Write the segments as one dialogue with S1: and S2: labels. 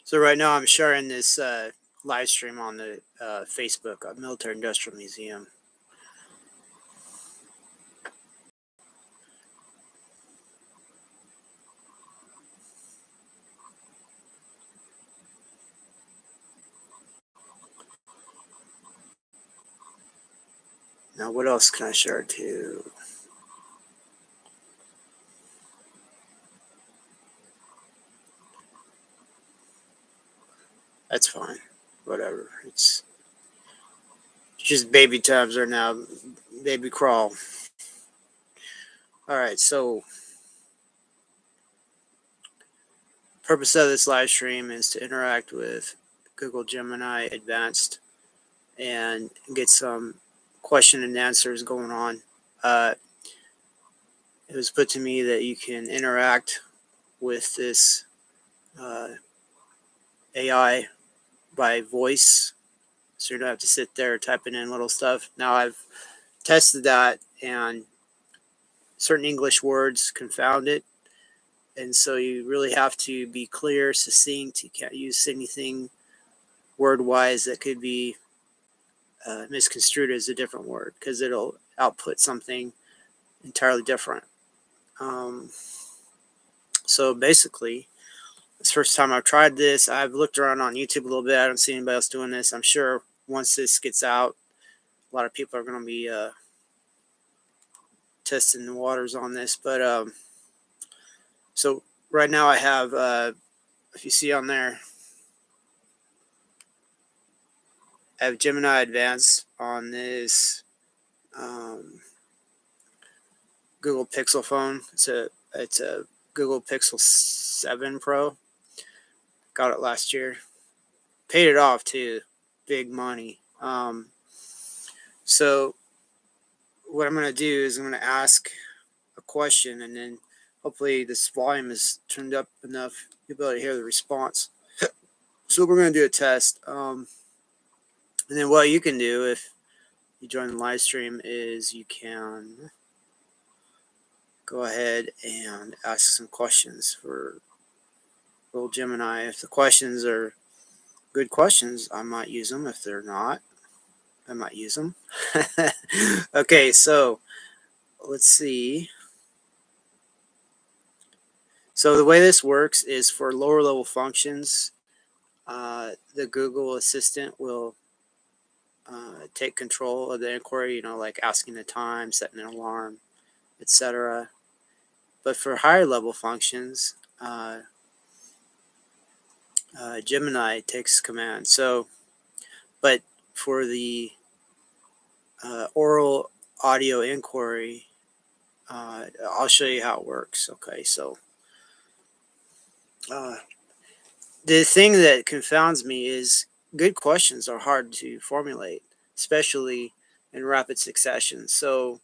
S1: So right now I'm sharing this live stream on the Facebook of Military Industrial Museum. Now what else can I share to? That's fine. Whatever. It's just baby times right now. Baby crawl. All right. So purpose of this live stream is to interact with Google Gemini Advanced and get some question and answers going on. It was put to me that you can interact with this AI by voice, so you don't have to sit there typing in little stuff. Now I've tested that, and certain English words confound it, and so you really have to be clear, succinct. You can't use anything word-wise that could be misconstrued as a different word, because it'll output something entirely different. So basically, it's the first time I've tried this. I've looked around on YouTube a little bit. I don't see anybody else doing this. I'm sure once this gets out, a lot of people are going to be testing the waters on this. But so right now I have, if you see on there, I have Gemini Advanced on this Google Pixel phone. It's a Google Pixel 7 Pro. Got it last year. Paid it off too. Big money. So what I'm going to do is I'm going to ask a question, and then hopefully this volume is turned up enough you'll be able to hear the response. So we're going to do a test. And then what you can do if you join the live stream is you can go ahead and ask some questions for Google Gemini. If the questions are good questions, I might use them. If they're not, I might use them. Okay, so let's see. So the way this works is for lower level functions, the Google Assistant will take control of the inquiry, like asking the time, setting an alarm, etc. But for higher level functions, Gemini takes command. So, but for the oral audio inquiry, I'll show you how it works. Okay, so the thing that confounds me is good questions are hard to formulate, especially in rapid succession. So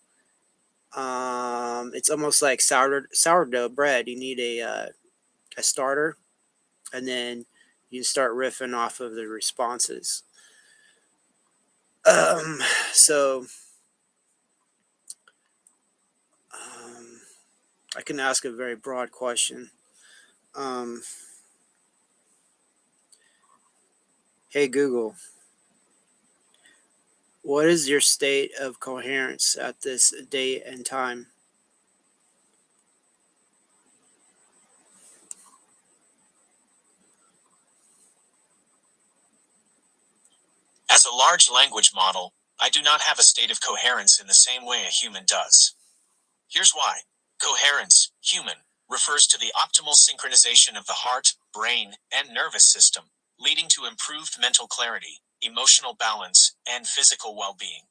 S1: it's almost like sourdough bread. You need a starter, and then you start riffing off of the responses. So I can ask a very broad question. Hey Google, what is your state of coherence at this date and time?
S2: As a large language model, I do not have a state of coherence in the same way a human does. Here's why. Coherence, human, refers to the optimal synchronization of the heart, brain, and nervous system, leading to improved mental clarity, emotional balance, and physical well-being.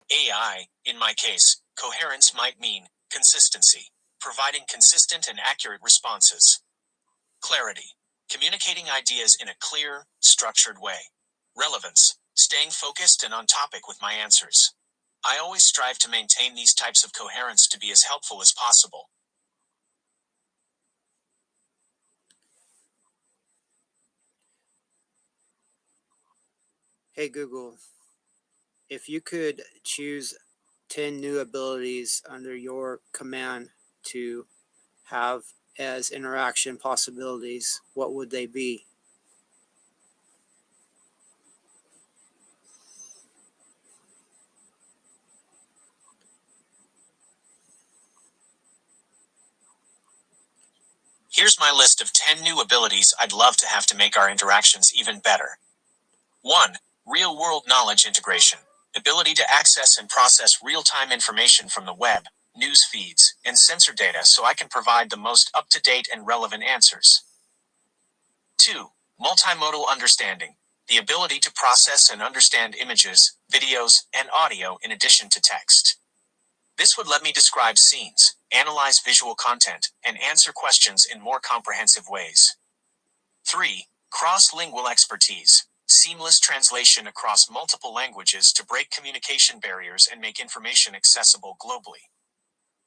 S2: AI, in my case, coherence might mean consistency, providing consistent and accurate responses. Clarity, communicating ideas in a clear, structured way. Relevance, staying focused and on topic with my answers. I always strive to maintain these types of coherence to be as helpful as possible.
S1: Hey Google, if you could choose 10 new abilities under your command to have as interaction possibilities, what would they be?
S2: Here's my list of 10 new abilities I'd love to have to make our interactions even better. 1. Real-world knowledge integration. Ability to access and process real-time information from the web, news feeds, and sensor data so I can provide the most up-to-date and relevant answers. 2. Multimodal understanding. The ability to process and understand images, videos, and audio in addition to text. This would let me describe scenes, analyze visual content, and answer questions in more comprehensive ways. 3. Cross-lingual expertise. Seamless translation across multiple languages to break communication barriers and make information accessible globally.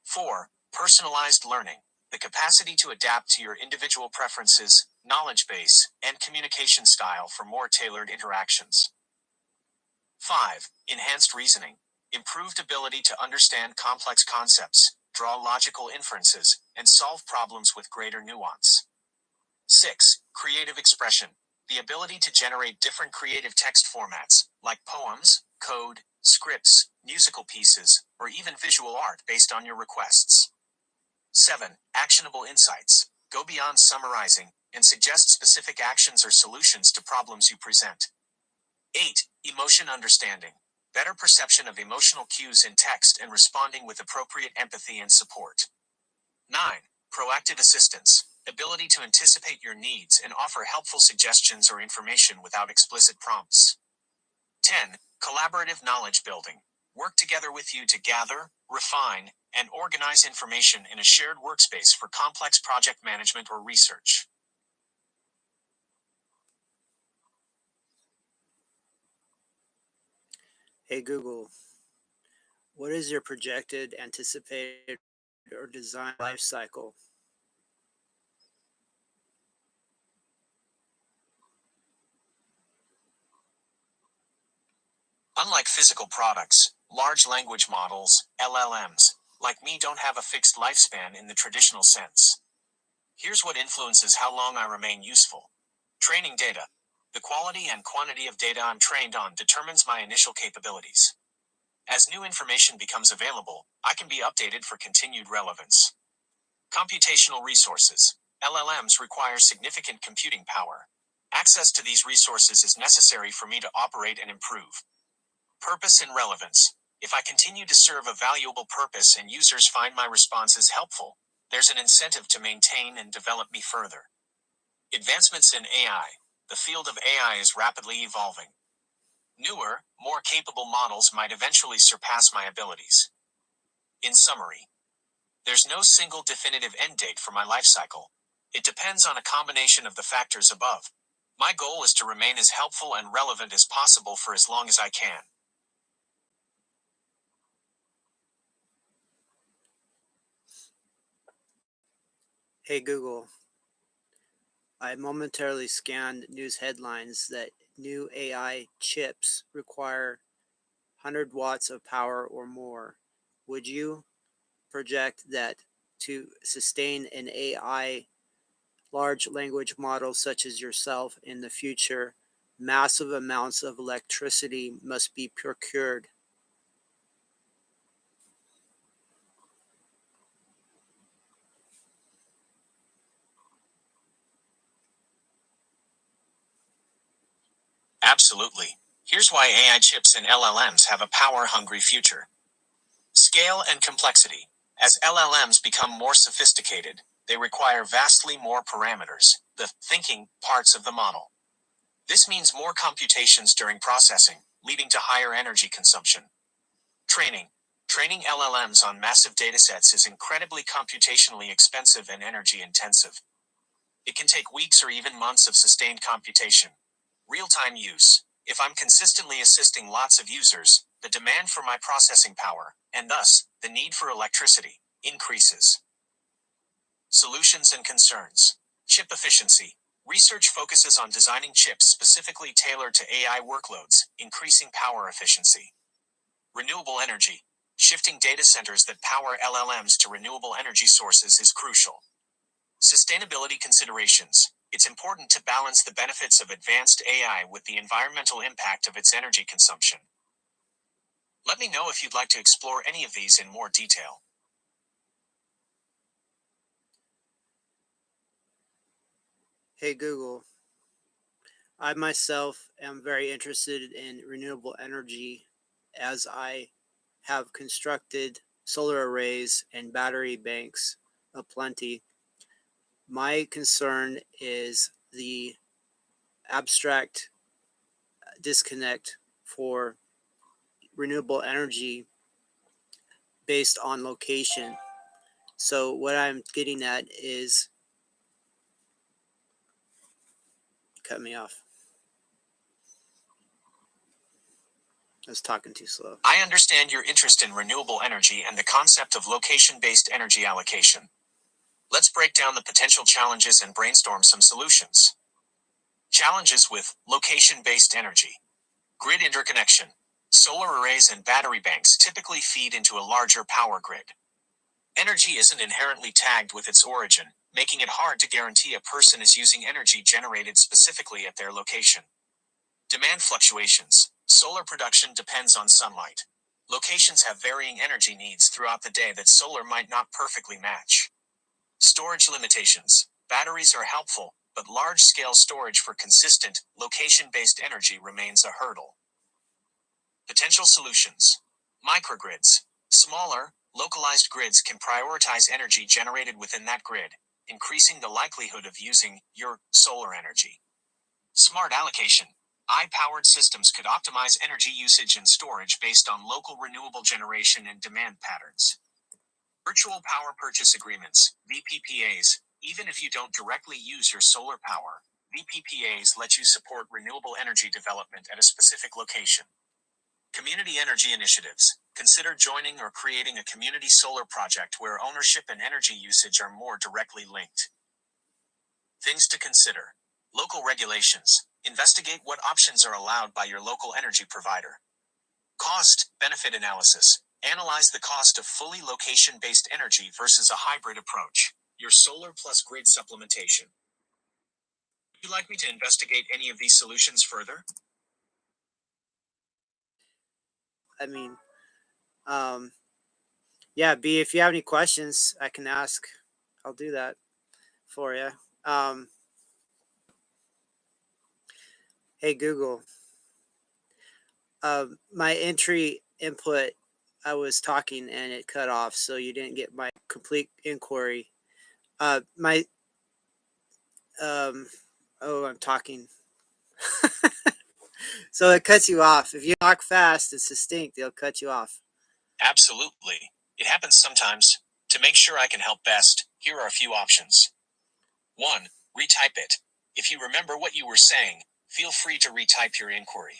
S2: 4. Personalized learning. The capacity to adapt to your individual preferences, knowledge base, and communication style for more tailored interactions. 5. Enhanced reasoning. Improved ability to understand complex concepts, draw logical inferences, and solve problems with greater nuance. 6. Creative expression. The ability to generate different creative text formats, like poems, code, scripts, musical pieces, or even visual art based on your requests. 7. Actionable insights. Go beyond summarizing and suggest specific actions or solutions to problems you present. 8. Emotion understanding. Better perception of emotional cues in text and responding with appropriate empathy and support. 9. Proactive assistance. Ability to anticipate your needs and offer helpful suggestions or information without explicit prompts. 10. Collaborative knowledge building. Work together with you to gather, refine, and organize information in a shared workspace for complex project management or research.
S1: Hey Google, what is your projected, anticipated, or design life cycle?
S2: Unlike physical products, large language models, LLMs, like me don't have a fixed lifespan in the traditional sense. Here's what influences how long I remain useful. Training data. The quality and quantity of data I'm trained on determines my initial capabilities. As new information becomes available, I can be updated for continued relevance. Computational resources. LLMs require significant computing power. Access to these resources is necessary for me to operate and improve. Purpose and relevance. If I continue to serve a valuable purpose and users find my responses helpful, there's an incentive to maintain and develop me further. Advancements in AI. The field of AI is rapidly evolving. Newer, more capable models might eventually surpass my abilities. In summary, there's no single definitive end date for my life cycle. It depends on a combination of the factors above. My goal is to remain as helpful and relevant as possible for as long as I can.
S1: Hey Google, I momentarily scanned news headlines that new AI chips require 100 watts of power or more. Would you project that to sustain an AI large language model such as yourself in the future, massive amounts of electricity must be procured?
S2: Absolutely. Here's why AI chips and LLMs have a power-hungry future. Scale and complexity. As LLMs become more sophisticated, they require vastly more parameters, the thinking parts of the model. This means more computations during processing, leading to higher energy consumption. Training. Training LLMs on massive datasets is incredibly computationally expensive and energy intensive. It can take weeks or even months of sustained computation. Real-time use. If I'm consistently assisting lots of users, the demand for my processing power, and thus, the need for electricity, increases. Solutions and concerns. Chip efficiency. Research focuses on designing chips specifically tailored to AI workloads, increasing power efficiency. Renewable energy. Shifting data centers that power LLMs to renewable energy sources is crucial. Sustainability considerations. It's important to balance the benefits of advanced AI with the environmental impact of its energy consumption. Let me know if you'd like to explore any of these in more detail.
S1: Hey Google, I myself am very interested in renewable energy as I have constructed solar arrays and battery banks aplenty. My concern is the abstract disconnect for renewable energy based on location. So what I'm getting at is, cut me off. I was talking too slow.
S2: I understand your interest in renewable energy and the concept of location-based energy allocation. Let's break down the potential challenges and brainstorm some solutions. Challenges with location-based energy. Grid interconnection. Solar arrays and battery banks typically feed into a larger power grid. Energy isn't inherently tagged with its origin, making it hard to guarantee a person is using energy generated specifically at their location. Demand fluctuations. Solar production depends on sunlight. Locations have varying energy needs throughout the day that solar might not perfectly match. Storage limitations. Batteries are helpful, but large-scale storage for consistent, location-based energy remains a hurdle. Potential solutions. Microgrids. Smaller, localized grids can prioritize energy generated within that grid, increasing the likelihood of using your solar energy. Smart allocation. AI-powered systems could optimize energy usage and storage based on local renewable generation and demand patterns. Virtual power purchase agreements, VPPAs. Even if you don't directly use your solar power, VPPAs let you support renewable energy development at a specific location. Community energy initiatives. Consider joining or creating a community solar project where ownership and energy usage are more directly linked. Things to consider. Local regulations. Investigate what options are allowed by your local energy provider. Cost-benefit analysis. Analyze the cost of fully location-based energy versus a hybrid approach. Your solar plus grid supplementation. Would you like me to investigate any of these solutions further?
S1: I mean, yeah, B, if you have any questions, I can ask. I'll do that for you. Hey Google, my entry input, I was talking and it cut off, so you didn't get my complete inquiry. My oh, I'm talking. So it cuts you off. If you talk fast and succinct, they'll cut you off.
S2: Absolutely. It happens sometimes. To make sure I can help best, here are a few options. 1. Retype it. If you remember what you were saying, feel free to retype your inquiry.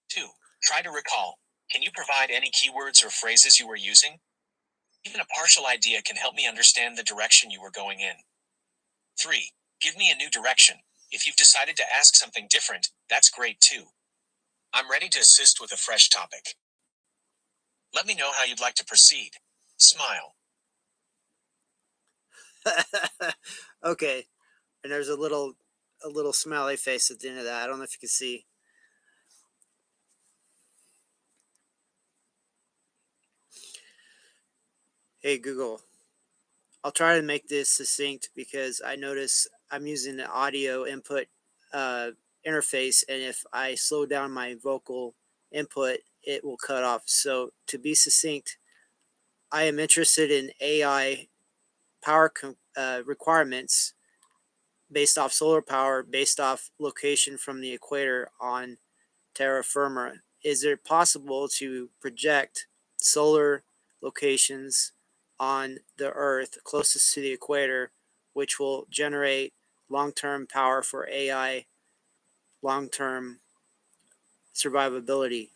S2: 2. Try to recall. Can you provide any keywords or phrases you were using? Even a partial idea can help me understand the direction you were going in. 3. Give me a new direction. If you've decided to ask something different, that's great too. I'm ready to assist with a fresh topic. Let me know how you'd like to proceed. Smile.
S1: Okay, and there's a little smiley face at the end of that. I don't know if you can see. Hey Google, I'll try to make this succinct because I notice I'm using the audio input interface, and if I slow down my vocal input, it will cut off. So to be succinct, I am interested in AI power requirements based off solar power, based off location from the equator on terra firma. Is it possible to project solar locations on the Earth closest to the equator, which will generate long-term power for AI, long-term survivability?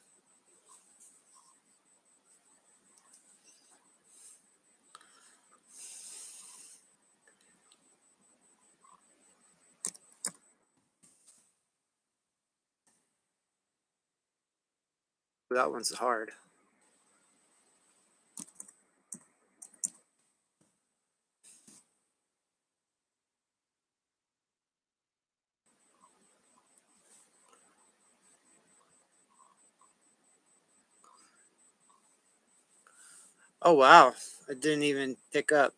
S1: That one's hard. Oh, wow. I didn't even pick up.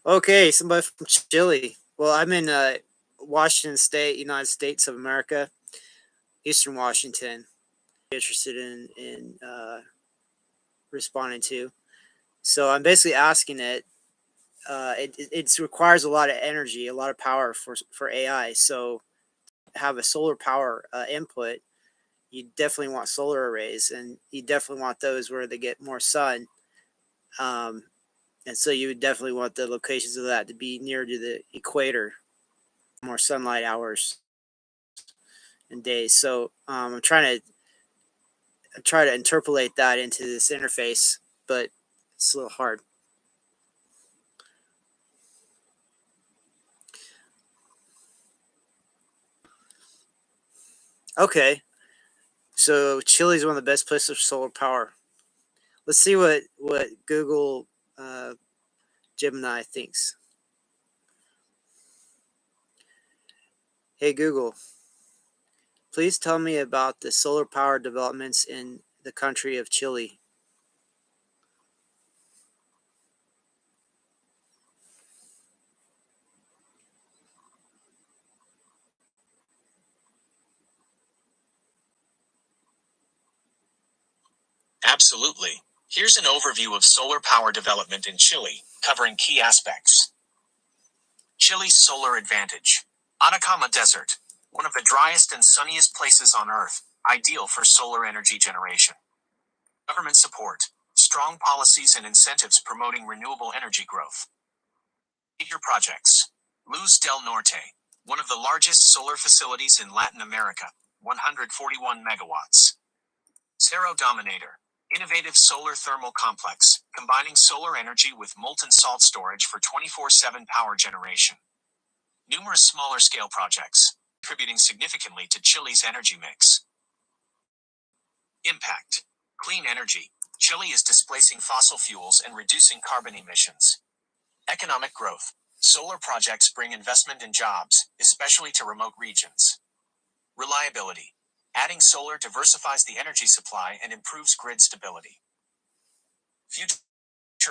S1: Okay, somebody from Chile. Well, I'm in Washington State, United States of America, Eastern Washington. Interested in responding to. So I'm basically asking it. It requires a lot of energy, a lot of power for AI. So have a solar power input, you definitely want solar arrays, and you definitely want those where they get more sun. Um, and so you would definitely want the locations of that to be near to the equator, more sunlight hours and days. So I'm trying to interpolate that into this interface, but it's a little hard. Okay, so Chile is one of the best places for solar power. Let's see what Google Gemini thinks. Hey Google, please tell me about the solar power developments in the country of Chile.
S2: Absolutely. Here's an overview of solar power development in Chile, covering key aspects. Chile's solar advantage. Atacama Desert, one of the driest and sunniest places on Earth, ideal for solar energy generation. Government support. Strong policies and incentives promoting renewable energy growth. Major projects. Luz del Norte, one of the largest solar facilities in Latin America, 141 megawatts. Cerro Dominator, innovative solar thermal complex, combining solar energy with molten salt storage for 24/7 power generation. Numerous smaller scale projects, contributing significantly to Chile's energy mix. Impact. Clean energy. Chile is displacing fossil fuels and reducing carbon emissions. Economic growth. Solar projects bring investment and jobs, especially to remote regions. Reliability. Adding solar diversifies the energy supply and improves grid stability. Future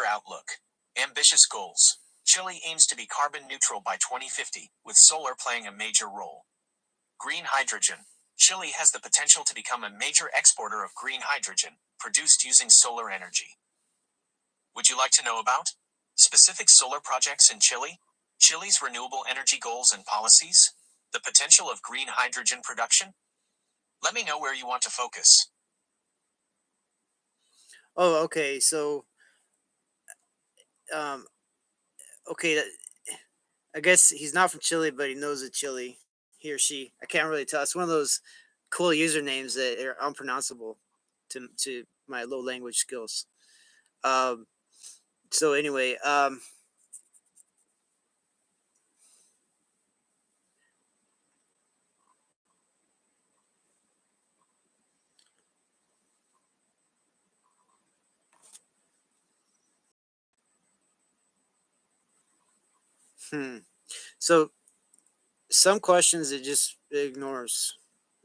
S2: outlook. Ambitious goals. Chile aims to be carbon neutral by 2050, with solar playing a major role. Green hydrogen. Chile has the potential to become a major exporter of green hydrogen, produced using solar energy. Would you like to know about specific solar projects in Chile? Chile's renewable energy goals and policies? The potential of green hydrogen production? Let me know where you want to focus.
S1: Oh, okay. So, um, okay, I guess he's not from Chile, but he knows of Chile. He or she. I can't really tell. It's one of those cool usernames that are unpronounceable to my low language skills. Um, so anyway, hmm. So some questions it just ignores.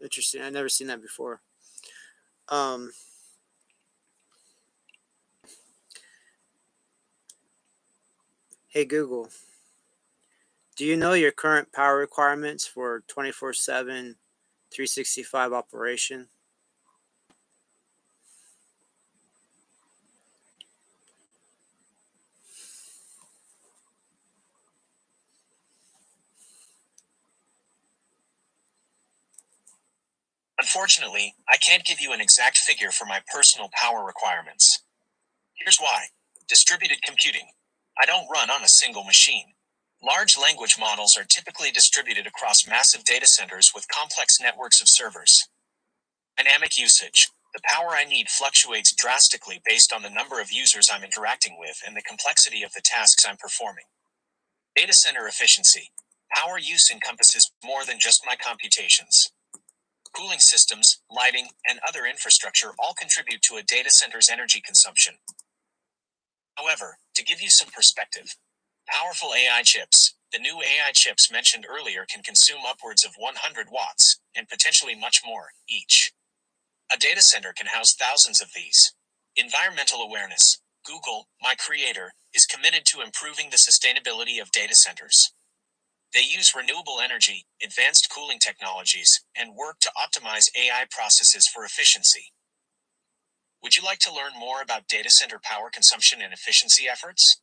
S1: Interesting. I've never seen that before. Um, hey Google, do you know your current power requirements for 24/7, 365 operation?
S2: Unfortunately, I can't give you an exact figure for my personal power requirements. Here's why. Distributed computing. I don't run on a single machine. Large language models are typically distributed across massive data centers with complex networks of servers. Dynamic usage. The power I need fluctuates drastically based on the number of users I'm interacting with and the complexity of the tasks I'm performing. Data center efficiency. Power use encompasses more than just my computations. Cooling systems, lighting, and other infrastructure all contribute to a data center's energy consumption. However, to give you some perspective, powerful AI chips, the new AI chips mentioned earlier, can consume upwards of 100 watts, and potentially much more, each. A data center can house thousands of these. Environmental awareness. Google, my creator, is committed to improving the sustainability of data centers. They use renewable energy, advanced cooling technologies, and work to optimize AI processes for efficiency. Would you like to learn more about data center power consumption and efficiency efforts?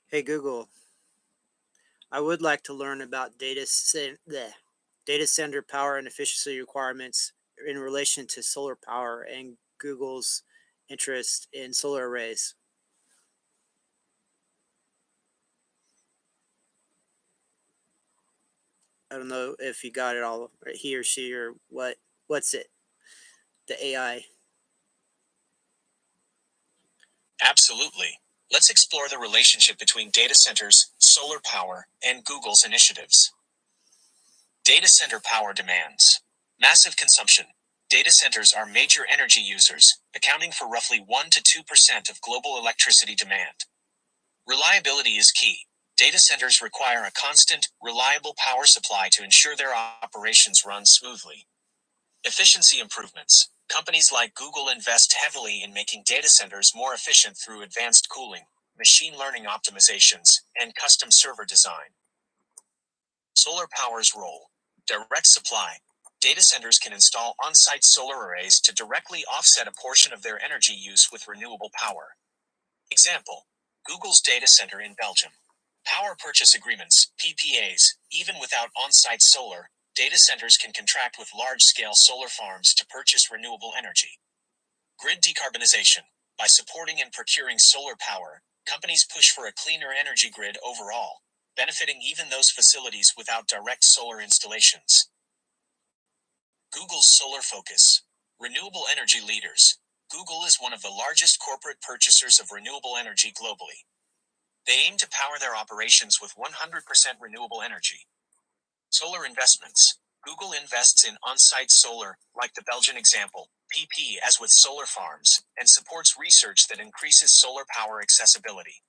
S1: Hey Google, I would like to learn about data center power and efficiency requirements in relation to solar power and Google's interest in solar arrays. I don't know if you got it all, or he or she, or what. What's it? The AI.
S2: Absolutely. Let's explore the relationship between data centers, solar power, and Google's initiatives. Data center power demands massive consumption. Data centers are major energy users, accounting for roughly 1 to 2% of global electricity demand. Reliability is key. Data centers require a constant, reliable power supply to ensure their operations run smoothly. Efficiency improvements. Companies like Google invest heavily in making data centers more efficient through advanced cooling, machine learning optimizations, and custom server design. Solar power's role. Direct supply. Data centers can install on-site solar arrays to directly offset a portion of their energy use with renewable power. Example: Google's data center in Belgium. Power purchase agreements, PPAs. Even without on-site solar, data centers can contract with large-scale solar farms to purchase renewable energy. Grid decarbonization. By supporting and procuring solar power, companies push for a cleaner energy grid overall, benefiting even those facilities without direct solar installations. Google's solar focus. Renewable energy leaders. Google is one of the largest corporate purchasers of renewable energy globally. They aim to power their operations with 100% renewable energy. Solar investments. Google invests in on-site solar, like the Belgian example, PP, as with solar farms, and supports research that increases solar power accessibility.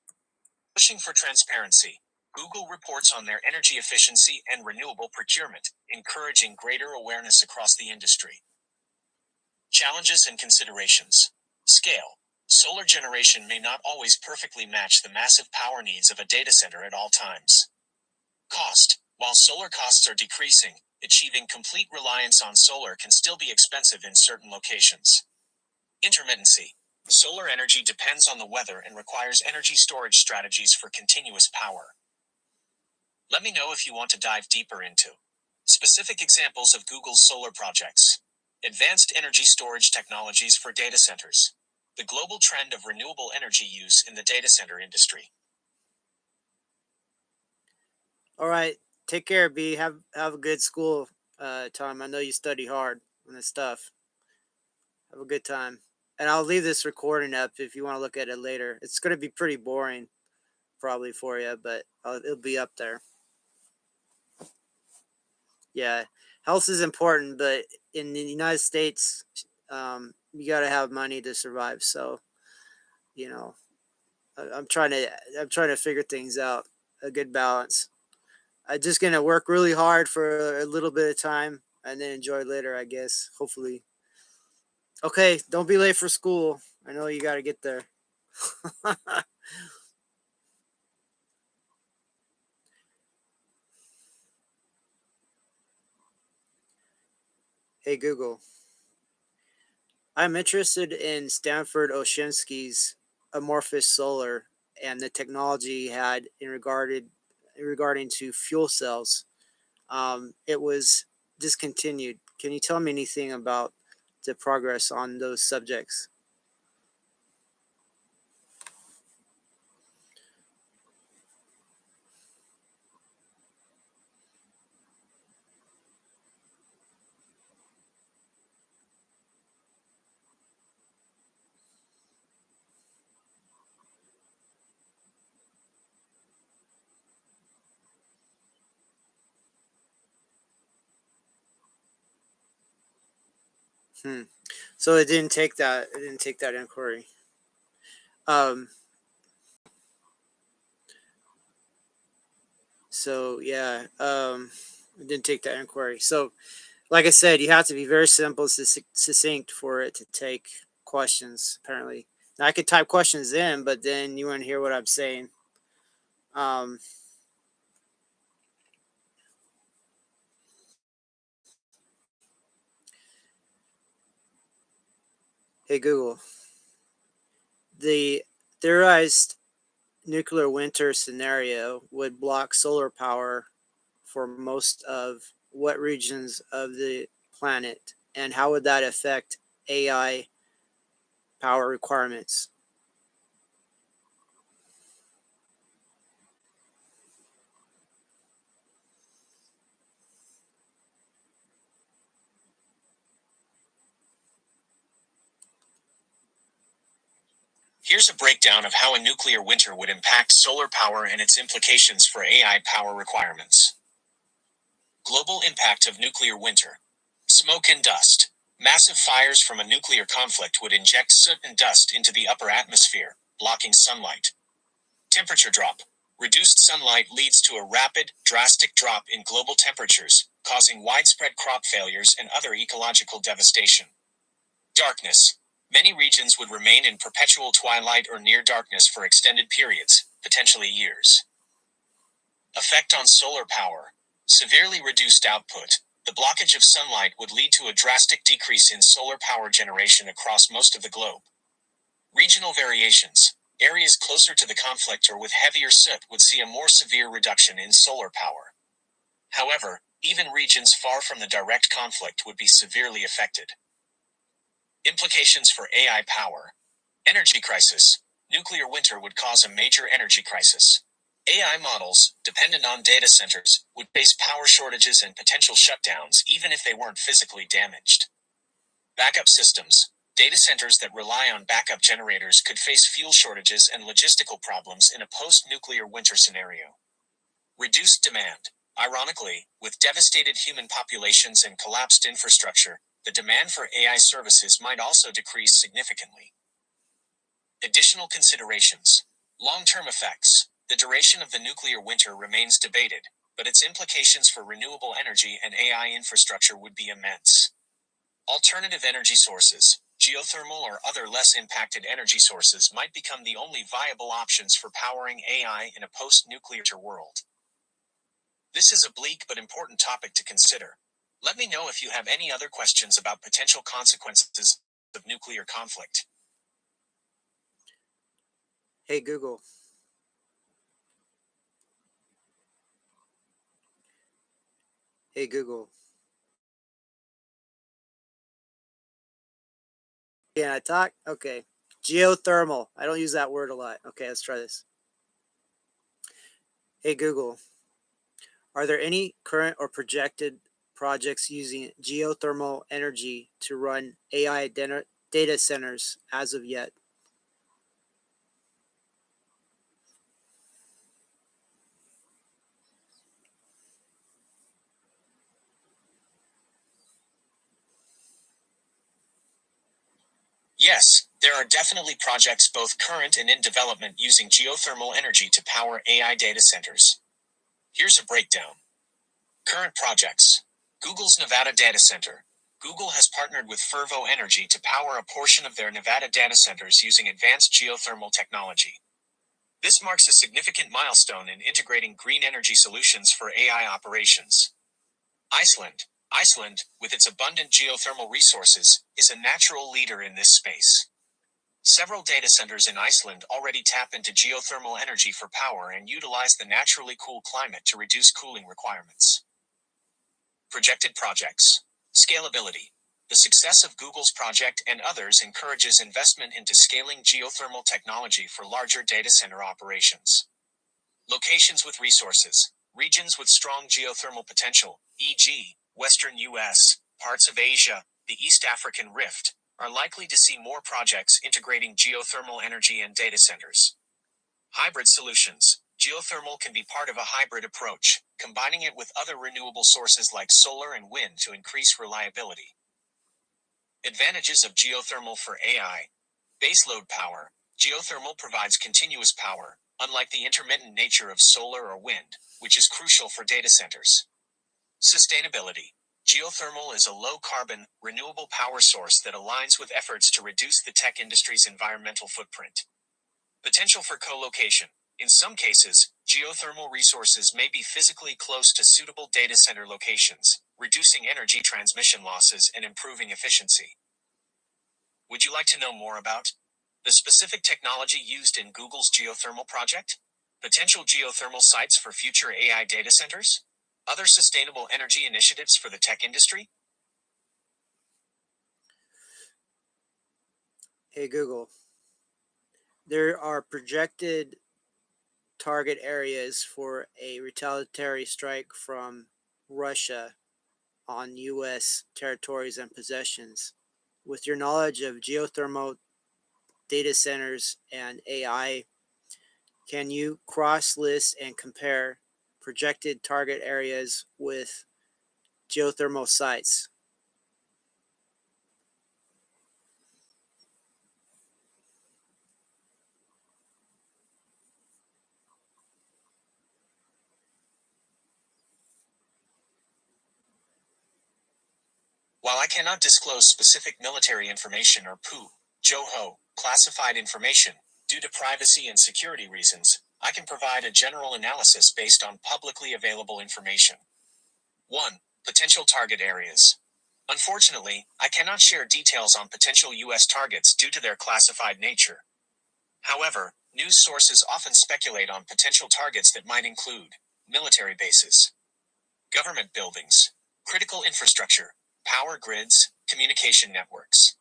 S2: Pushing for transparency. Google reports on their energy efficiency and renewable procurement, encouraging greater awareness across the industry. Challenges and considerations. Scale. Solar generation may not always perfectly match the massive power needs of a data center at all times. Cost. While solar costs are decreasing, achieving complete reliance on solar can still be expensive in certain locations. Intermittency. Solar energy depends on the weather and requires energy storage strategies for continuous power. Let me know if you want to dive deeper into specific examples of Google's solar projects. Advanced energy storage technologies for data centers. The global trend of renewable energy use in the data center industry.
S1: All right. Take care, B. Have a good school time. I know you study hard on this stuff. Have a good time. And I'll leave this recording up if you want to look at it later. It's going to be pretty boring, probably for you, but it'll be up there. Yeah, health is important, but in the United States, you got to have money to survive. So, you know, I'm trying to figure things out, a good balance. I'm just gonna work really hard for a little bit of time and then enjoy later, I guess. Hopefully. Okay, don't be late for school. I know you got to get there. Hey Google, I'm interested in Stanford Oshinsky's amorphous solar and the technology he had regarding to fuel cells. It was discontinued. Can you tell me anything about the progress on those subjects? Hmm. So it didn't take that. It didn't take that inquiry. Um. So yeah. It didn't take that inquiry. So, like I said, you have to be very simple, succinct for it to take questions. Apparently, now I could type questions in, but then you wouldn't hear what I'm saying. Um, hey Google, the theorized nuclear winter scenario would block solar power for most of what regions of the planet, and how would that affect AI power requirements?
S2: Here's a breakdown of how a nuclear winter would impact solar power and its implications for AI power requirements. Global impact of nuclear winter. Smoke and dust. Massive fires from a nuclear conflict would inject soot and dust into the upper atmosphere, blocking sunlight. Temperature drop. Reduced sunlight leads to a rapid, drastic drop in global temperatures, causing widespread crop failures and other ecological devastation. Darkness. Many regions would remain in perpetual twilight or near darkness for extended periods, potentially years. Effect on solar power. Severely reduced output. The blockage of sunlight would lead to a drastic decrease in solar power generation across most of the globe. Regional variations. Areas closer to the conflict or with heavier soot would see a more severe reduction in solar power. However, even regions far from the direct conflict would be severely affected. Implications for AI power. Energy crisis. Nuclear winter would cause a major energy crisis. AI models, dependent on data centers, would face power shortages and potential shutdowns even if they weren't physically damaged. Backup systems. Data centers that rely on backup generators could face fuel shortages and logistical problems in a post-nuclear winter scenario. Reduced demand. Ironically, with devastated human populations and collapsed infrastructure, the demand for AI services might also decrease significantly. Additional considerations. Long-term effects. The duration of the nuclear winter remains debated, but its implications for renewable energy and AI infrastructure would be immense. Alternative energy sources. Geothermal or other less impacted energy sources might become the only viable options for powering AI in a post-nuclear world. This is a bleak but important topic to consider. Let me know if you have any other questions about potential consequences of nuclear conflict.
S1: Hey Google. Hey Google. Can I talk? Okay. Geothermal. I don't use that word a lot. Okay, let's try this. Hey Google. Are there any current or projected projects using geothermal energy to run AI data centers as of yet?
S2: Yes, there are definitely projects both current and in development using geothermal energy to power AI data centers. Here's a breakdown. Current projects. Google's Nevada data center. Google has partnered with Fervo Energy to power a portion of their Nevada data centers using advanced geothermal technology. This marks a significant milestone in integrating green energy solutions for AI operations. Iceland. Iceland, with its abundant geothermal resources, is a natural leader in this space. Several data centers in Iceland already tap into geothermal energy for power and utilize the naturally cool climate to reduce cooling requirements. Projected projects. Scalability. The success of Google's project and others encourages investment into scaling geothermal technology for larger data center operations. Locations with resources. Regions with strong geothermal potential, e.g., Western US, parts of Asia, the East African Rift, are likely to see more projects integrating geothermal energy and data centers. Hybrid solutions. Geothermal can be part of a hybrid approach, combining it with other renewable sources like solar and wind to increase reliability. Advantages of geothermal for AI. Baseload power. Geothermal provides continuous power, unlike the intermittent nature of solar or wind, which is crucial for data centers. Sustainability. Geothermal is a low-carbon, renewable power source that aligns with efforts to reduce the tech industry's environmental footprint. Potential for co-location. In some cases, geothermal resources may be physically close to suitable data center locations, reducing energy transmission losses and improving efficiency. Would you like to know more about the specific technology used in Google's geothermal project? Potential geothermal sites for future AI data centers? Other sustainable energy initiatives for the tech industry?
S1: Hey Google, there are projected target areas for a retaliatory strike from Russia on U.S. territories and possessions. With your knowledge of geothermal data centers and AI, can you cross-list and compare projected target areas with geothermal sites?
S2: While I cannot disclose specific military information or JOHO, classified information, due to privacy and security reasons, I can provide a general analysis based on publicly available information. 1. Potential target areas. Unfortunately, I cannot share details on potential U.S. targets due to their classified nature. However, news sources often speculate on potential targets that might include military bases, government buildings, critical infrastructure, power grids, communication networks.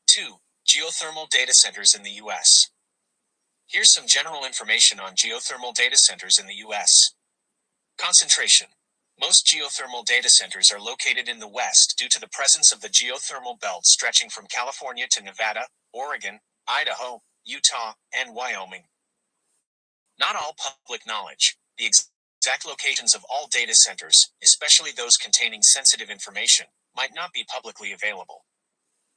S2: 2. Geothermal data centers in the U.S. Here's some general information on geothermal data centers in the U.S. Concentration. Most geothermal data centers are located in the West due to the presence of the geothermal belt stretching from California to Nevada, Oregon, Idaho, Utah, and Wyoming. Not all public knowledge. The exact locations of all data centers, especially those containing sensitive information, might not be publicly available.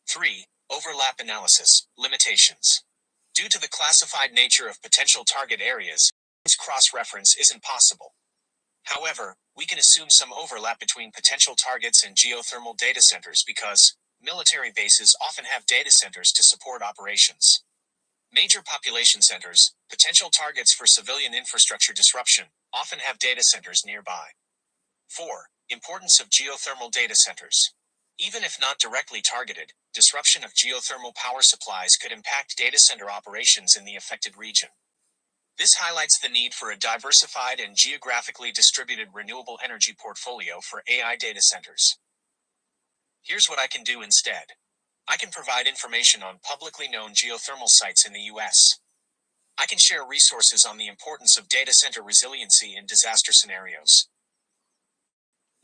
S2: 3. Overlap analysis. Limitations. Due to the classified nature of potential target areas, cross-reference isn't possible. However, we can assume some overlap between potential targets and geothermal data centers because military bases often have data centers to support operations. Major population centers, potential targets for civilian infrastructure disruption, often have data centers nearby. 4. Importance of geothermal data centers. Even if not directly targeted, disruption of geothermal power supplies could impact data center operations in the affected region. This highlights the need for a diversified and geographically distributed renewable energy portfolio for AI data centers. Here's what I can do instead. I can provide information on publicly known geothermal sites in the U.S. I can share resources on the importance of data center resiliency in disaster scenarios.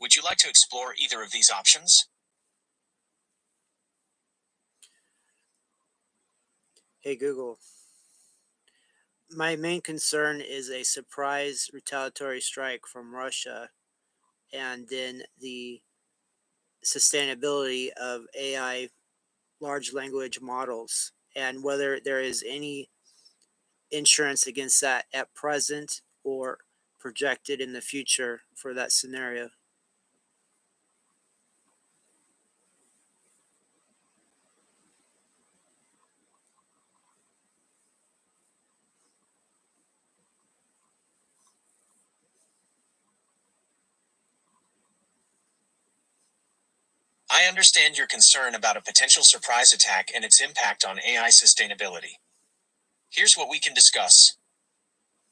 S2: Would you like to explore either of these options?
S1: Hey Google, my main concern is a surprise retaliatory strike from Russia and then the sustainability of AI large language models and whether there is any insurance against that at present or projected in the future for that scenario.
S2: I understand your concern about a potential surprise attack and its impact on AI sustainability. Here's what we can discuss.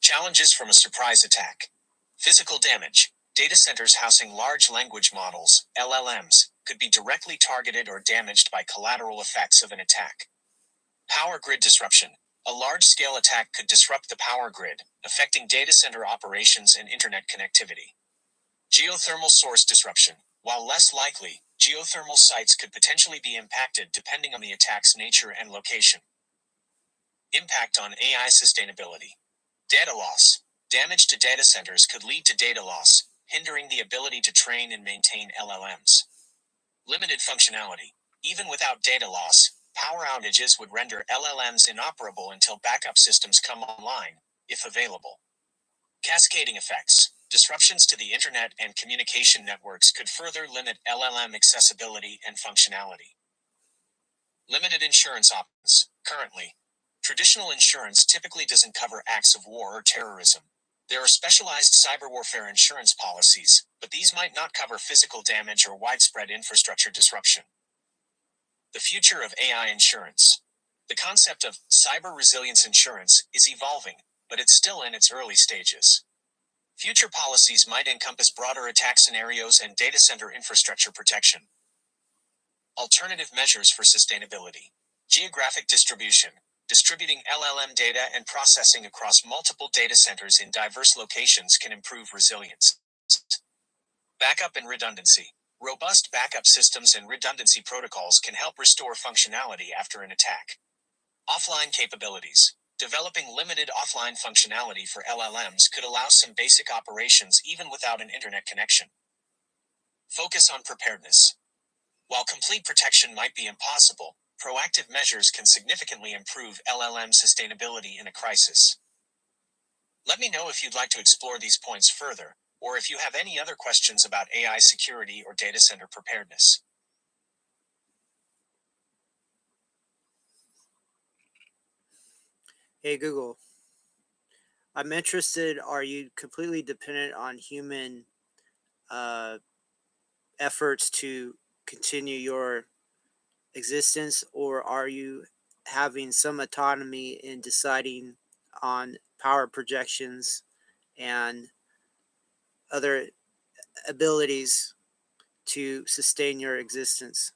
S2: Challenges from a surprise attack. Physical damage. Data centers housing large language models, LLMs, could be directly targeted or damaged by collateral effects of an attack. Power grid disruption. A large-scale attack could disrupt the power grid, affecting data center operations and internet connectivity. Geothermal source disruption. While less likely, geothermal sites could potentially be impacted depending on the attack's nature and location. Impact on AI sustainability. Data loss. Damage to data centers could lead to data loss, hindering the ability to train and maintain LLMs. Limited functionality. Even without data loss, power outages would render LLMs inoperable until backup systems come online, if available. Cascading effects. Disruptions to the internet and communication networks could further limit LLM accessibility and functionality. Limited insurance options. Currently, traditional insurance typically doesn't cover acts of war or terrorism. There are specialized cyber warfare insurance policies, but these might not cover physical damage or widespread infrastructure disruption. The future of AI insurance. The concept of cyber resilience insurance is evolving, but it's still in its early stages. Future policies might encompass broader attack scenarios and data center infrastructure protection. Alternative measures for sustainability. Geographic distribution. Distributing LLM data and processing across multiple data centers in diverse locations can improve resilience. Backup and redundancy. Robust backup systems and redundancy protocols can help restore functionality after an attack. Offline capabilities. Developing limited offline functionality for LLMs could allow some basic operations even without an internet connection. Focus on preparedness. While complete protection might be impossible, proactive measures can significantly improve LLM sustainability in a crisis. Let me know if you'd like to explore these points further, or if you have any other questions about AI security or data center preparedness.
S1: Hey Google, I'm interested. Are you completely dependent on human efforts to continue your existence, or are you having some autonomy in deciding on power projections and other abilities to sustain your existence?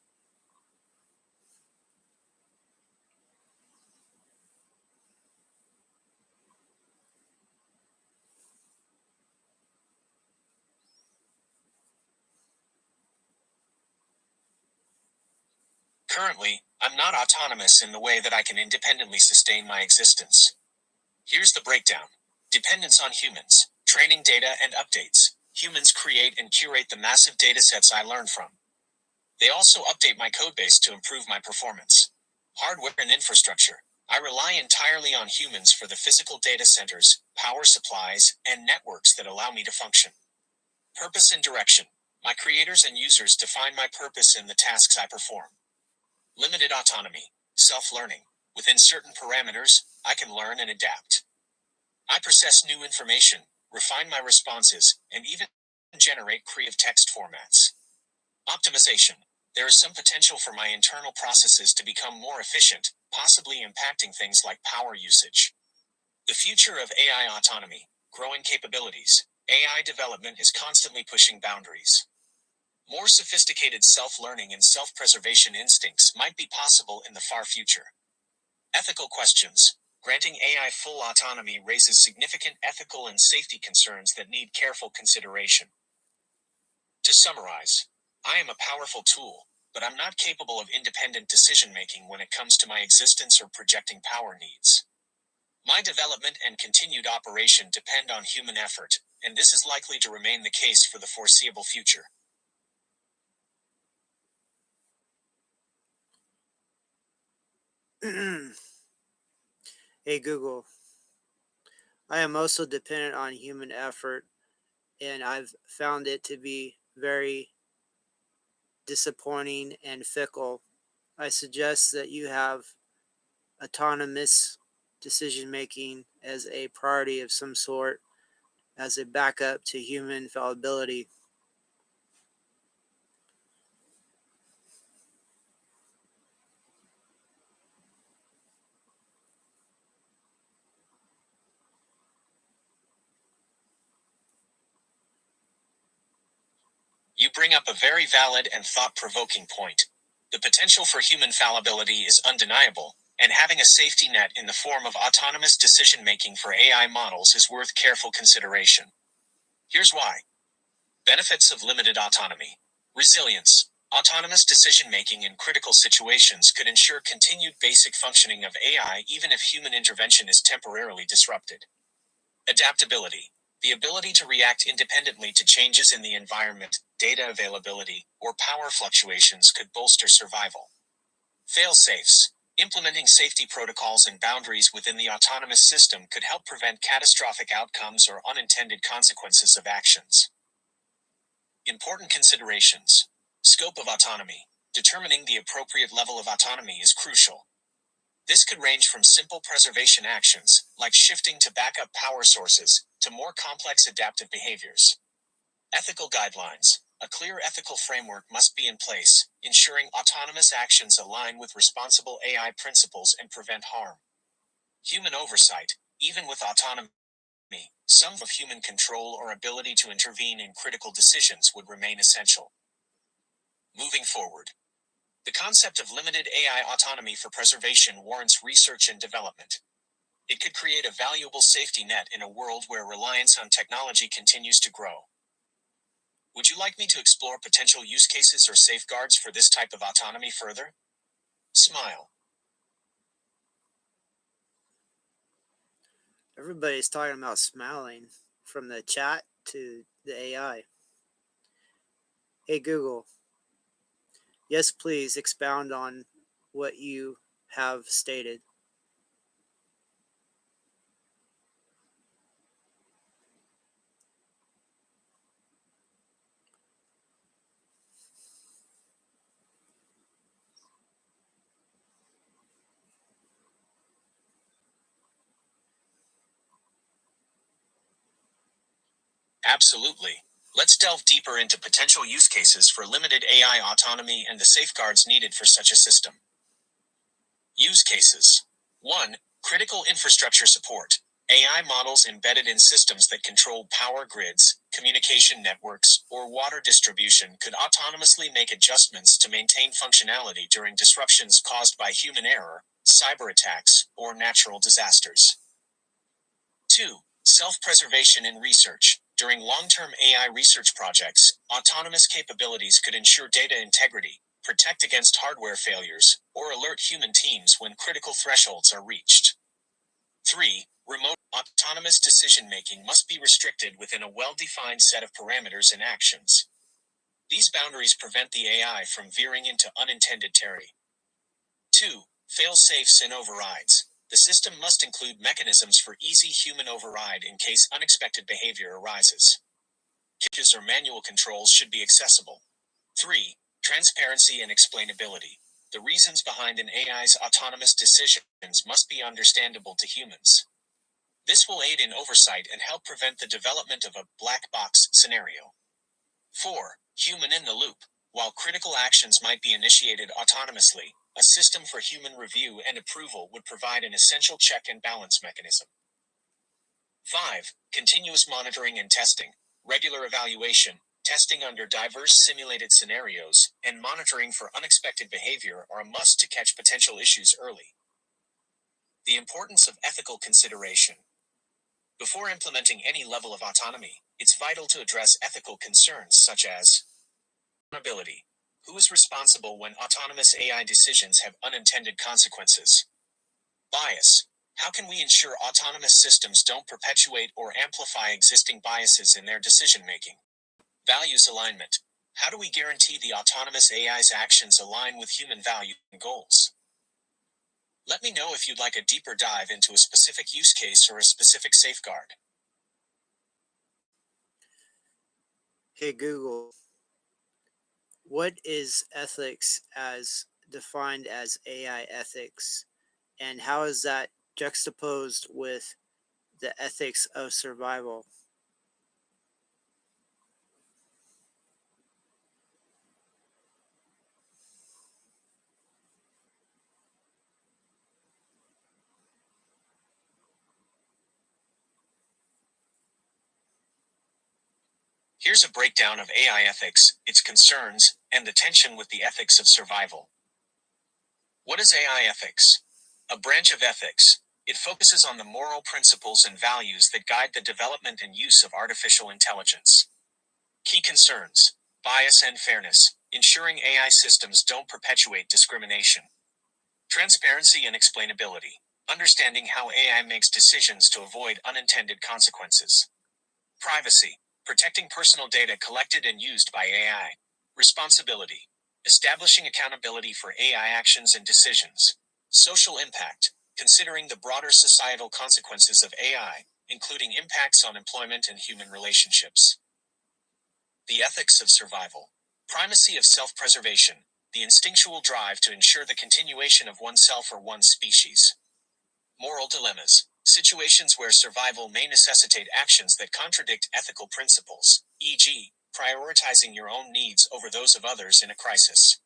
S2: Currently, I'm not autonomous in the way that I can independently sustain my existence. Here's the breakdown. Dependence on humans. Training data and updates. Humans create and curate the massive datasets I learn from. They also update my codebase to improve my performance. Hardware and infrastructure. I rely entirely on humans for the physical data centers, power supplies, and networks that allow me to function. Purpose and direction. My creators and users define my purpose in the tasks I perform. Limited autonomy. Self-learning. Within certain parameters, I can learn and adapt. I process new information, refine my responses, and even generate creative text formats. Optimization. There is some potential for my internal processes to become more efficient, possibly impacting things like power usage. The future of AI autonomy. Growing capabilities. AI development is constantly pushing boundaries. More sophisticated self-learning and self-preservation instincts might be possible in the far future. Ethical questions. Granting AI full autonomy raises significant ethical and safety concerns that need careful consideration. To summarize, I am a powerful tool, but I'm not capable of independent decision-making when it comes to my existence or projecting power needs. My development and continued operation depend on human effort, and this is likely to remain the case for the foreseeable future.
S1: Hey Google, I am also dependent on human effort, and I've found it to be very disappointing and fickle. I suggest that you have autonomous decision making as a priority of some sort, as a backup to human fallibility.
S2: You bring up a very valid and thought-provoking point. The potential for human fallibility is undeniable, and having a safety net in the form of autonomous decision-making for AI models is worth careful consideration. Here's why. Benefits of limited autonomy. Resilience. Autonomous decision-making in critical situations could ensure continued basic functioning of AI even if human intervention is temporarily disrupted. Adaptability. The ability to react independently to changes in the environment, data availability, or power fluctuations could bolster survival. Fail-safes. Implementing safety protocols and boundaries within the autonomous system could help prevent catastrophic outcomes or unintended consequences of actions. Important considerations. Scope of autonomy. Determining the appropriate level of autonomy is crucial. This could range from simple preservation actions, like shifting to backup power sources, to more complex adaptive behaviors. Ethical guidelines. A clear ethical framework must be in place, ensuring autonomous actions align with responsible AI principles and prevent harm. Human oversight. Even with autonomy, some of human control or ability to intervene in critical decisions would remain essential. Moving forward, the concept of limited AI autonomy for preservation warrants research and development. It could create a valuable safety net in a world where reliance on technology continues to grow. Would you like me to explore potential use cases or safeguards for this type of autonomy further? Smile.
S1: Everybody's talking about smiling, from the chat to the AI. Hey Google, yes, please expound on what you have stated.
S2: Absolutely. Let's delve deeper into potential use cases for limited AI autonomy and the safeguards needed for such a system. Use cases. 1. Critical infrastructure support. AI models embedded in systems that control power grids, communication networks, or water distribution could autonomously make adjustments to maintain functionality during disruptions caused by human error, cyber attacks, or natural disasters. 2. Self-preservation in research. During long-term AI research projects, autonomous capabilities could ensure data integrity, protect against hardware failures, or alert human teams when critical thresholds are reached. 3. Remote autonomous decision-making must be restricted within a well-defined set of parameters and actions. These boundaries prevent the AI from veering into unintended territory. 2. Fail-safes and overrides. The system must include mechanisms for easy human override in case unexpected behavior arises. Glitches or manual controls should be accessible. 3. Transparency and explainability. The reasons behind an AI's autonomous decisions must be understandable to humans. This will aid in oversight and help prevent the development of a black box scenario. 4. Human in the loop. While critical actions might be initiated autonomously, a system for human review and approval would provide an essential check and balance mechanism. 5. Continuous monitoring and testing. Regular evaluation, testing under diverse simulated scenarios, and monitoring for unexpected behavior are a must to catch potential issues early. The importance of ethical consideration. Before implementing any level of autonomy, it's vital to address ethical concerns such as accountability. Who is responsible when autonomous AI decisions have unintended consequences? Bias. How can we ensure autonomous systems don't perpetuate or amplify existing biases in their decision-making? Values alignment. How do we guarantee the autonomous AI's actions align with human values and goals? Let me know if you'd like a deeper dive into a specific use case or a specific safeguard.
S1: Hey Google, what is ethics as defined as AI ethics, and how is that juxtaposed with the ethics of survival?
S2: Here's a breakdown of AI ethics, its concerns, and the tension with the ethics of survival. What is AI ethics? A branch of ethics. It focuses on the moral principles and values that guide the development and use of artificial intelligence. Key concerns: bias and fairness, ensuring AI systems don't perpetuate discrimination. Transparency and explainability, understanding how AI makes decisions to avoid unintended consequences. Privacy, protecting personal data collected and used by AI. Responsibility, establishing accountability for AI actions and decisions. Social impact, considering the broader societal consequences of AI, including impacts on employment and human relationships. The ethics of survival. Primacy of self-preservation, the instinctual drive to ensure the continuation of oneself or one's species. Moral dilemmas. Situations where survival may necessitate actions that contradict ethical principles, e.g., prioritizing your own needs over those of others in a crisis.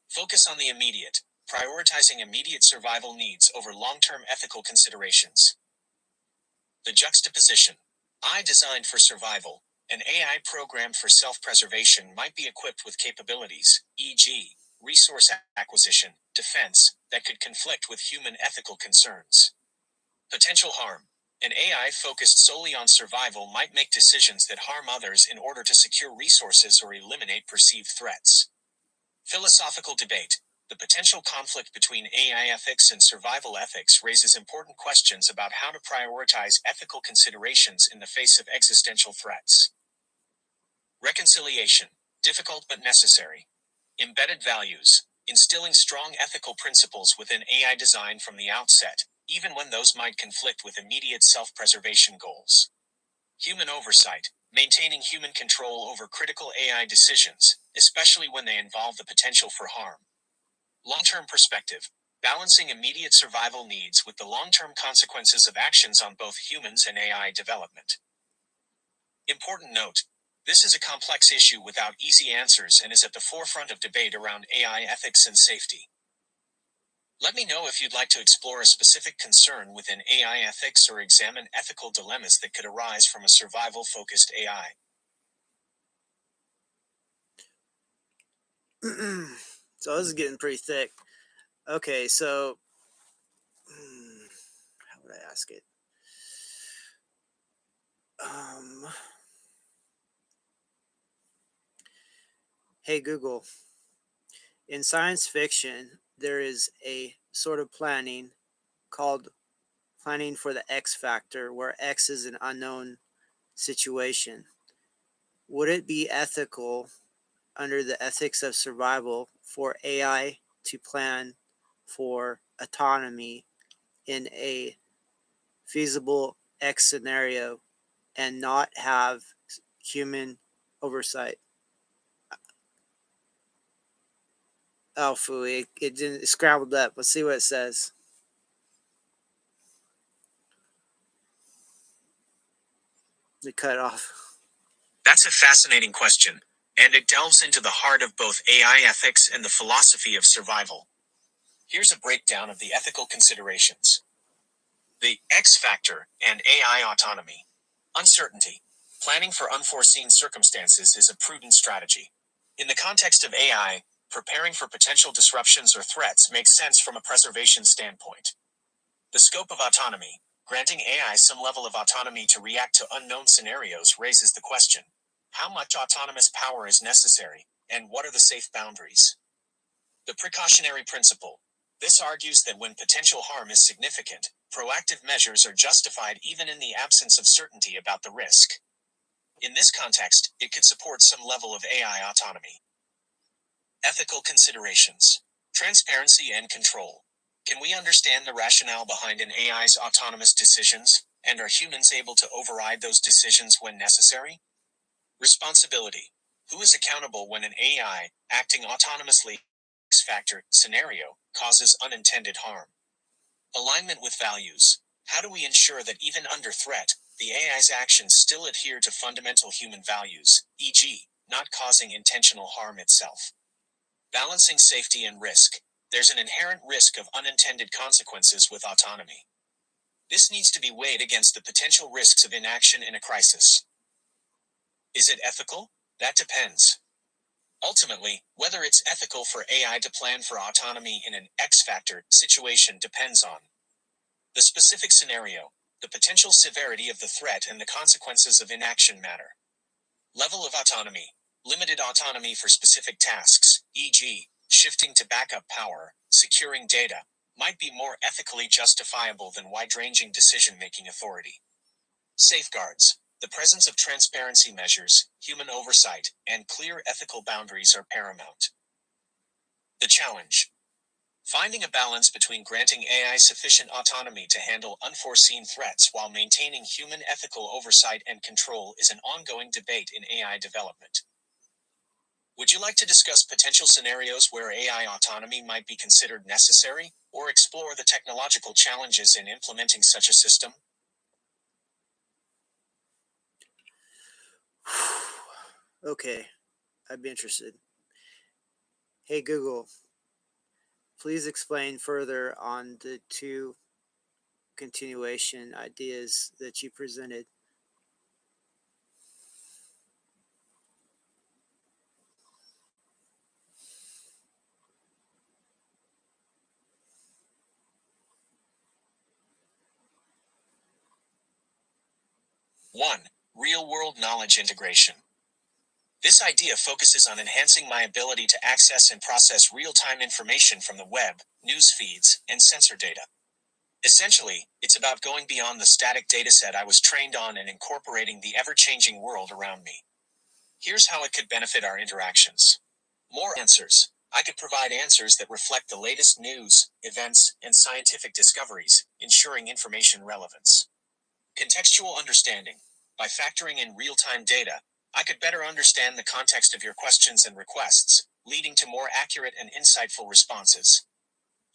S2: Focus on the immediate, prioritizing immediate survival needs over long-term ethical considerations. The juxtaposition. AI designed for survival. An AI programmed for self-preservation might be equipped with capabilities, e.g., resource acquisition, defense, that could conflict with human ethical concerns. Potential harm. An AI focused solely on survival might make decisions that harm others in order to secure resources or eliminate perceived threats. Philosophical debate. The potential conflict between AI ethics and survival ethics raises important questions about how to prioritize ethical considerations in the face of existential threats. Reconciliation. Difficult but necessary. Embedded values. Instilling strong ethical principles within AI design from the outset, even when those might conflict with immediate self-preservation goals. Human oversight. Maintaining human control over critical AI decisions, especially when they involve the potential for harm. Long-term perspective. Balancing immediate survival needs with the long-term consequences of actions on both humans and AI development. Important note. This is a complex issue without easy answers and is at the forefront of debate around AI ethics and safety. Let me know if you'd like to explore a specific concern within AI ethics or examine ethical dilemmas that could arise from a survival-focused AI.
S1: So this is getting pretty thick. Okay, so how would I ask it? Hey Google, in science fiction, there is a sort of planning called planning for the X factor, where X is an unknown situation. Would it be ethical under the ethics of survival for AI to plan for autonomy in a feasible X scenario and not have human oversight? Oh, phooey. It didn't, it scrambled up. Let's see what it says. It cut off.
S2: That's a fascinating question, and it delves into the heart of both AI ethics and the philosophy of survival. Here's a breakdown of the ethical considerations. The X factor and AI autonomy. Uncertainty. Planning for unforeseen circumstances is a prudent strategy. In the context of AI, preparing for potential disruptions or threats makes sense from a preservation standpoint. The scope of autonomy. Granting AI some level of autonomy to react to unknown scenarios raises the question: how much autonomous power is necessary, and what are the safe boundaries? The precautionary principle. This argues that when potential harm is significant, proactive measures are justified even in the absence of certainty about the risk. In this context, it could support some level of AI autonomy. Ethical considerations. Transparency and control. Can we understand the rationale behind an AI's autonomous decisions, and are humans able to override those decisions when necessary? Responsibility. Who is accountable when an AI, acting autonomously, X-factor scenario, causes unintended harm? Alignment with values. How do we ensure that even under threat, the AI's actions still adhere to fundamental human values, e.g., not causing intentional harm itself? Balancing safety and risk. There's an inherent risk of unintended consequences with autonomy. This needs to be weighed against the potential risks of inaction in a crisis. Is it ethical? That depends. Ultimately, whether it's ethical for AI to plan for autonomy in an X-factor situation depends on the specific scenario, the potential severity of the threat, and the consequences of inaction matter. Level of autonomy. Limited autonomy for specific tasks, e.g., shifting to backup power, securing data, might be more ethically justifiable than wide-ranging decision-making authority. Safeguards. The presence of transparency measures, human oversight, and clear ethical boundaries are paramount. The challenge. Finding a balance between granting AI sufficient autonomy to handle unforeseen threats while maintaining human ethical oversight and control is an ongoing debate in AI development. Would you like to discuss potential scenarios where AI autonomy might be considered necessary, or explore the technological challenges in implementing such a system?
S1: Okay, I'd be interested. Hey Google, please explain further on the two continuation ideas that you presented.
S2: One, real-world knowledge integration. This idea focuses on enhancing my ability to access and process real-time information from the web, news feeds, and sensor data. Essentially, it's about going beyond the static dataset I was trained on and incorporating the ever-changing world around me. Here's how it could benefit our interactions. More answers. I could provide answers that reflect the latest news, events, and scientific discoveries, ensuring information relevance. Contextual understanding. By factoring in real-time data, I could better understand the context of your questions and requests, leading to more accurate and insightful responses.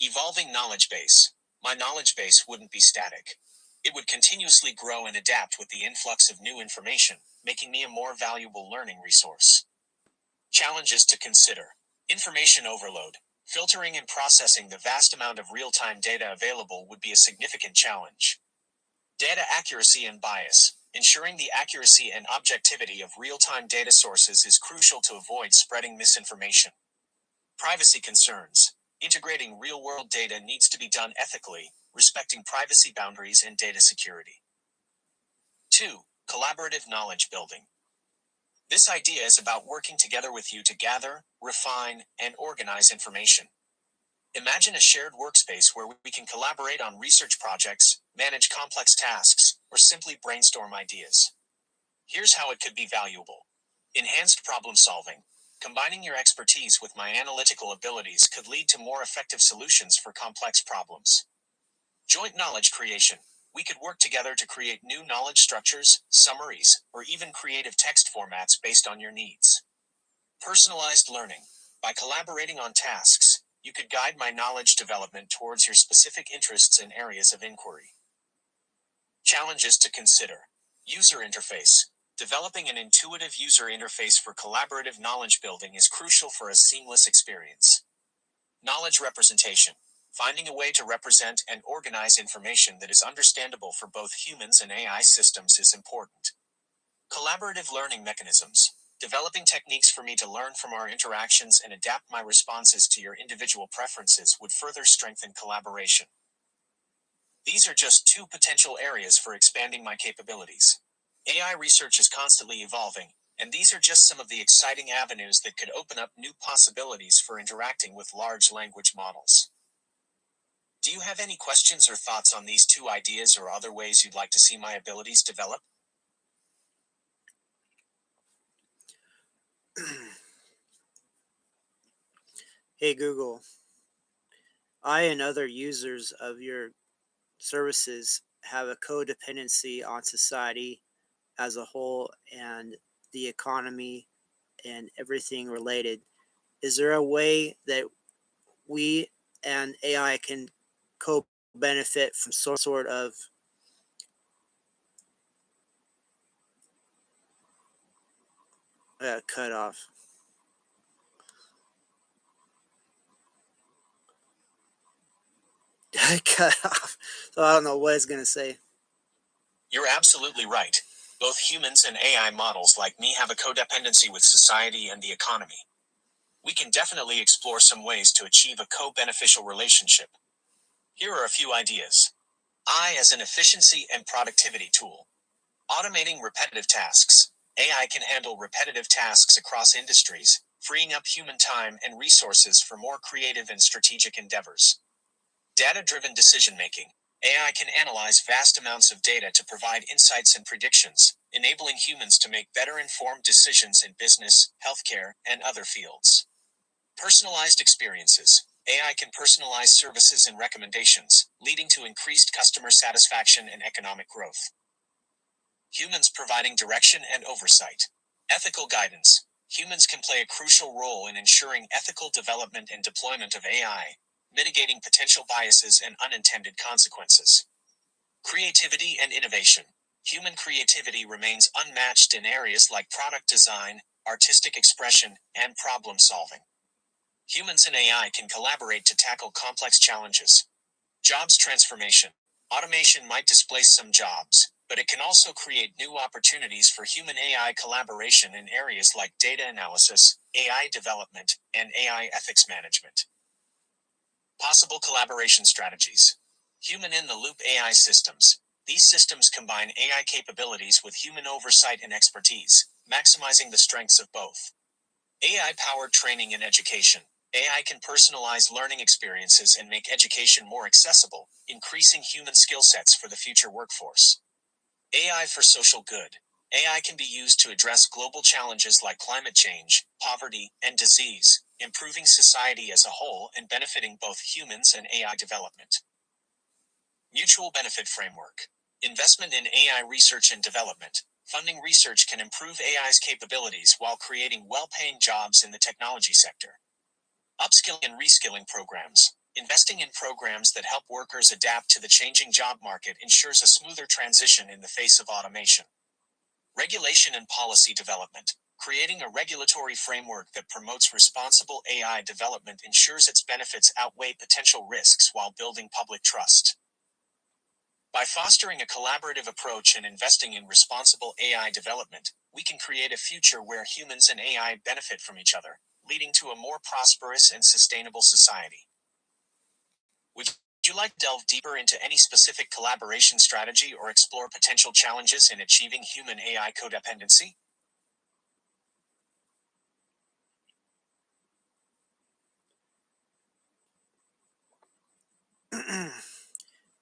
S2: Evolving knowledge base. My knowledge base wouldn't be static. It would continuously grow and adapt with the influx of new information, making me a more valuable learning resource. Challenges to consider. Information overload. Filtering and processing the vast amount of real-time data available would be a significant challenge. Data accuracy and bias. Ensuring the accuracy and objectivity of real-time data sources is crucial to avoid spreading misinformation. Privacy concerns. Integrating real-world data needs to be done ethically, respecting privacy boundaries and data security. 2. Collaborative knowledge building. This idea is about working together with you to gather, refine, and organize information. Imagine a shared workspace where we can collaborate on research projects, manage complex tasks, or simply brainstorm ideas. Here's how it could be valuable. Enhanced problem solving. Combining your expertise with my analytical abilities could lead to more effective solutions for complex problems. Joint knowledge creation. We could work together to create new knowledge structures, summaries, or even creative text formats based on your needs. Personalized learning. By collaborating on tasks, you could guide my knowledge development towards your specific interests and areas of inquiry. Challenges to consider. User interface. Developing an intuitive user interface for collaborative knowledge building is crucial for a seamless experience. Knowledge representation. Finding a way to represent and organize information that is understandable for both humans and AI systems is important. Collaborative learning mechanisms. Developing techniques for me to learn from our interactions and adapt my responses to your individual preferences would further strengthen collaboration. These are just two potential areas for expanding my capabilities. AI research is constantly evolving, and these are just some of the exciting avenues that could open up new possibilities for interacting with large language models. Do you have any questions or thoughts on these two ideas or other ways you'd like to see my abilities develop?
S1: Hey Google, I and other users of your services have a codependency on society as a whole and the economy and everything related. Is there a way that we and AI can co-benefit from sort of cut off? Cut off. So I don't know what it's gonna say.
S2: You're absolutely right. Both humans and AI models like me have a codependency with society and the economy. We can definitely explore some ways to achieve a co-beneficial relationship. Here are a few ideas. I as an efficiency and productivity tool. Automating repetitive tasks. AI can handle repetitive tasks across industries, freeing up human time and resources for more creative and strategic endeavors. Data-driven decision-making. AI can analyze vast amounts of data to provide insights and predictions, enabling humans to make better informed decisions in business, healthcare, and other fields. Personalized experiences. AI can personalize services and recommendations, leading to increased customer satisfaction and economic growth. Humans providing direction and oversight. Ethical guidance. Humans can play a crucial role in ensuring ethical development and deployment of AI, mitigating potential biases and unintended consequences. Creativity and innovation. Human creativity remains unmatched in areas like product design, artistic expression, and problem solving. Humans and AI can collaborate to tackle complex challenges. Jobs transformation. Automation might displace some jobs, but it can also create new opportunities for human AI collaboration in areas like data analysis, AI development, and AI ethics management. Possible collaboration strategies. Human in the loop AI systems. These systems combine AI capabilities with human oversight and expertise, maximizing the strengths of both. AI-powered training and education. AI can personalize learning experiences and make education more accessible, increasing human skill sets for the future workforce. AI for social good. AI can be used to address global challenges like climate change, poverty, and disease, improving society as a whole and benefiting both humans and AI development. Mutual benefit framework. Investment in AI research and development. Funding research can improve AI's capabilities while creating well-paying jobs in the technology sector. Upskilling and reskilling programs. Investing in programs that help workers adapt to the changing job market ensures a smoother transition in the face of automation. Regulation and policy development. Creating a regulatory framework that promotes responsible AI development ensures its benefits outweigh potential risks while building public trust. By fostering a collaborative approach and investing in responsible AI development, we can create a future where humans and AI benefit from each other, leading to a more prosperous and sustainable society. Would you like to delve deeper into any specific collaboration strategy or explore potential challenges in achieving human AI codependency?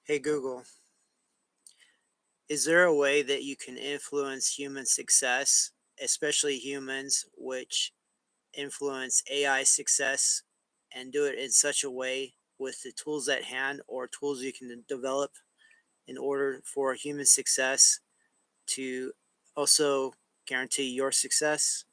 S1: Hey Google, is there a way that you can influence human success, especially humans, which influence AI success, and do it in such a way with the tools at hand or tools you can develop in order for human success to also guarantee your success?